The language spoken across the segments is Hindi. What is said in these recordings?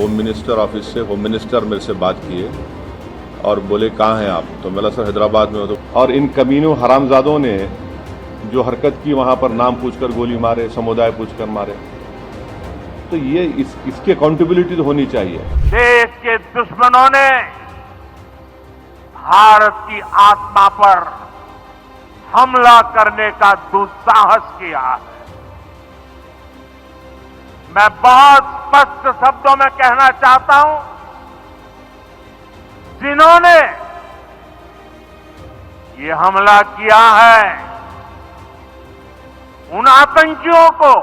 होम मिनिस्टर ऑफिस से होम मिनिस्टर मेरे से बात किए और बोले कहाँ हैं आप, तो मैं सर हैदराबाद में हो। तो और इन कमीनों हरामजादों ने जो हरकत की वहां पर नाम पूछकर गोली मारे, समुदाय पूछकर मारे, तो ये इसकी अकाउंटेबिलिटी तो होनी चाहिए। देश के दुश्मनों ने भारत की आत्मा पर हमला करने का दुस्साहस किया है। मैं बहुत स्पष्ट शब्दों में कहना चाहता हूं, जिन्होंने ये हमला किया है, उन आतंकियों को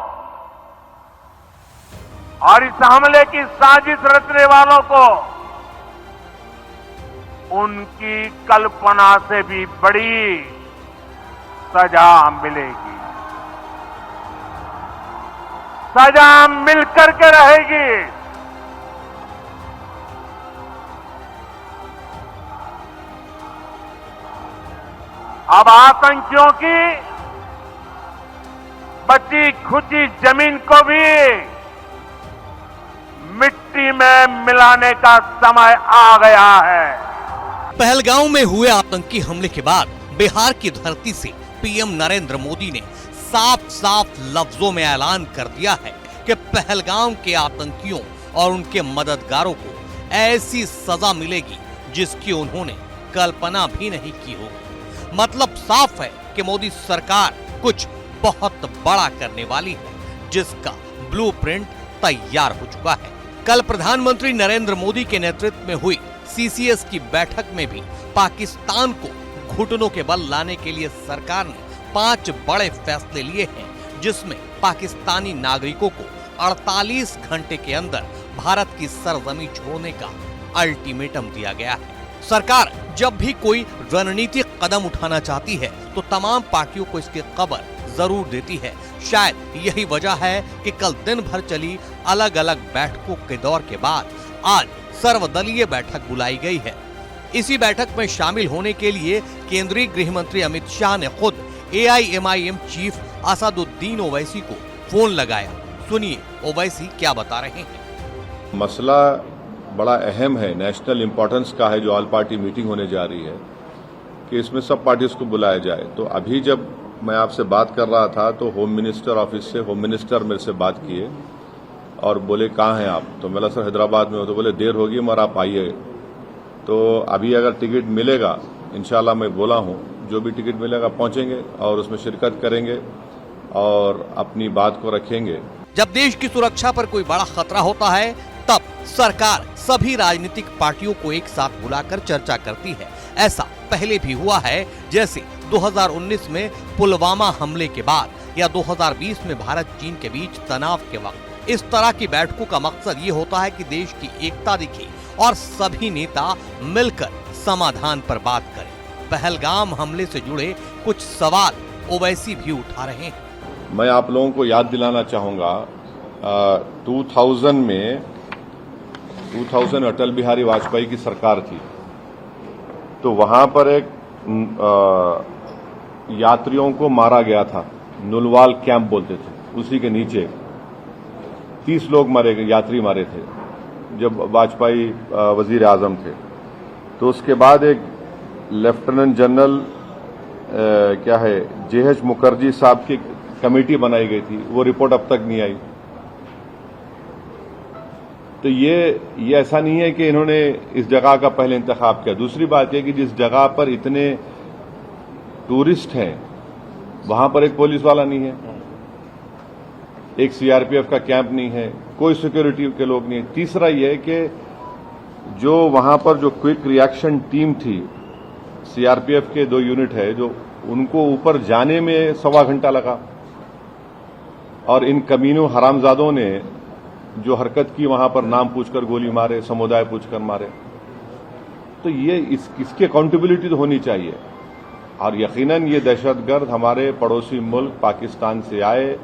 और इस हमले की साजिश रचने वालों को उनकी कल्पना से भी बड़ी सजा मिलेगी। सजा मिलकर के रहेगी। अब आतंकियों की बची खुची जमीन को भी मिट्टी में मिलाने का समय आ गया है। पहलगांव में हुए आतंकी हमले के बाद बिहार की धरती से पीएम नरेंद्र मोदी ने साफ साफ लफ्जों में ऐलान कर दिया है कि पहलगाम के आतंकियों और उनके मददगारों को ऐसी सजा मिलेगी जिसकी उन्होंने कल्पना भी नहीं की होगी। मतलब साफ है कि मोदी सरकार कुछ बहुत बड़ा करने वाली है, जिसका ब्लूप्रिंट तैयार हो चुका है। कल प्रधानमंत्री नरेंद्र मोदी के नेतृत्व में हुई सीसीएस की बैठक में भी पाकिस्तान को घुटनों के बल लाने के लिए सरकार ने 5 बड़े फैसले लिए हैं, जिसमें पाकिस्तानी नागरिकों को 48 घंटे के अंदर भारत की सरजमी छोड़ने का अल्टीमेटम दिया गया है। सरकार जब भी कोई रणनीतिक कदम उठाना चाहती है तो तमाम पार्टियों को इसकी खबर जरूर देती है। शायद यही वजह है कि कल दिन भर चली अलग अलग बैठकों के दौर के बाद आज सर्वदलीय बैठक बुलाई गई है। इसी बैठक में शामिल होने के लिए केंद्रीय गृह मंत्री अमित शाह ने खुद AIMIM चीफ असदुद्दीन ओवैसी को फोन लगाया। सुनिए ओवैसी क्या बता रहे हैं। मसला बड़ा अहम है, नेशनल इंपॉर्टेंस का है, जो ऑल पार्टी मीटिंग होने जा रही है कि इसमें सब पार्टीज को बुलाया जाए। तो अभी जब मैं आपसे बात कर रहा था तो होम मिनिस्टर ऑफिस से होम मिनिस्टर मेरे से बात किए और बोले कहाँ हैं आप, तो मैं सर हैदराबाद में हो। तो बोले देर होगी मगर आप आइए। तो अभी अगर टिकट मिलेगा, इंशाल्लाह मैं बोला हूँ, जो भी टिकट मिलेगा पहुंचेंगे और उसमें शिरकत करेंगे और अपनी बात को रखेंगे। जब देश की सुरक्षा पर कोई बड़ा खतरा होता है तब सरकार सभी राजनीतिक पार्टियों को एक साथ बुलाकर चर्चा करती है। ऐसा पहले भी हुआ है, जैसे 2019 में पुलवामा हमले के बाद या 2020 में भारत चीन के बीच तनाव के वक्त। इस तरह की बैठकों का मकसद ये होता है कि देश की एकता दिखे और सभी नेता मिलकर समाधान पर बात करें। पहलगाम हमले से जुड़े कुछ सवाल ओवैसी भी उठा रहे हैं। मैं आप लोगों को याद दिलाना चाहूंगा 2000 अटल बिहारी वाजपेयी की सरकार थी, तो वहां पर एक यात्रियों को मारा गया था, नुलवाल कैंप बोलते थे, उसी के नीचे 30 लोग मारे गए, यात्री मारे थे जब वाजपेयी वजीर आजम थे। तो उसके बाद एक लेफ्टिनेंट जनरल JH मुखर्जी साहब की कमेटी बनाई गई थी, वो रिपोर्ट अब तक नहीं आई। तो ये ऐसा नहीं है कि इन्होंने इस जगह का पहले इंतखाब किया। दूसरी बात यह कि जिस जगह पर इतने टूरिस्ट हैं वहां पर एक पुलिस वाला नहीं है, एक CRPF का कैंप नहीं है, कोई सिक्योरिटी के लोग नहीं है। तीसरा यह है कि जो वहां पर जो क्विक रिएक्शन टीम थी, CRPF के 2 यूनिट है, जो उनको ऊपर जाने में 1.25 घंटा लगा और इन कमीनों हरामजादों ने जो हरकत की वहां पर नाम पूछकर गोली मारे, समुदाय पूछकर मारे। तो ये इसकी अकाउंटेबिलिटी तो होनी चाहिए। और यकीनन ये दहशतगर्द हमारे पड़ोसी मुल्क पाकिस्तान से आए,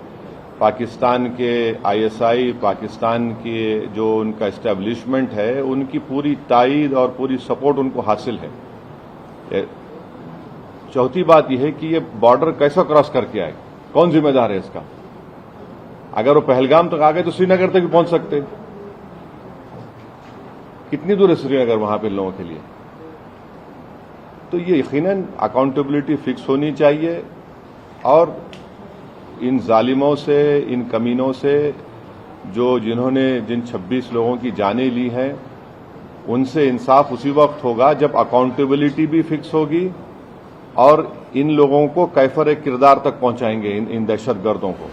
पाकिस्तान के ISI, पाकिस्तान के जो उनका एस्टेब्लिशमेंट है, उनकी पूरी ताईद और पूरी सपोर्ट उनको हासिल है। चौथी बात यह है कि ये बॉर्डर कैसा क्रॉस करके आए, कौन जिम्मेदार है इसका? अगर वो पहलगाम तक आ गए तो श्रीनगर तक भी पहुंच सकते। कितनी दूर है श्रीनगर वहां पे लोगों के लिए? तो ये यकीनन अकाउंटेबिलिटी फिक्स होनी चाहिए और इन जालिमों से, इन कमीनों से जिन्होंने जिन 26 लोगों की जानें ली हैं, उनसे इंसाफ उसी वक्त होगा जब अकाउंटेबिलिटी भी फिक्स होगी और इन लोगों को कैफर किरदार तक पहुंचाएंगे, इन दहशतगर्दों को।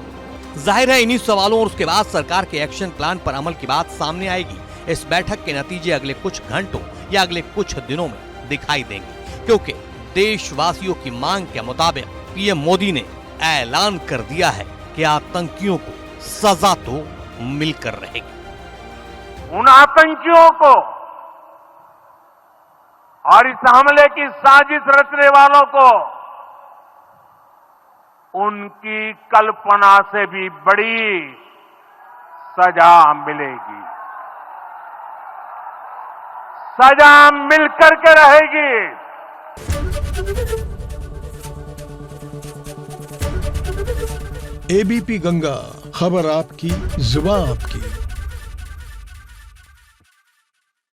जाहिर है इन्हीं सवालों और उसके बाद सरकार के एक्शन प्लान पर अमल की बात सामने आएगी। इस बैठक के नतीजे अगले कुछ घंटों या अगले कुछ दिनों में दिखाई देंगे, क्योंकि देशवासियों की मांग के मुताबिक पीएम मोदी ने ऐलान कर दिया है कि आतंकियों को सजा तो मिलकर रहेगी। उन आतंकियों को और इस हमले की साजिश रचने वालों को उनकी कल्पना से भी बड़ी सजा मिलेगी। सजा मिलकर के रहेगी। एबीपी गंगा, खबर आपकी, जुबान आपकी।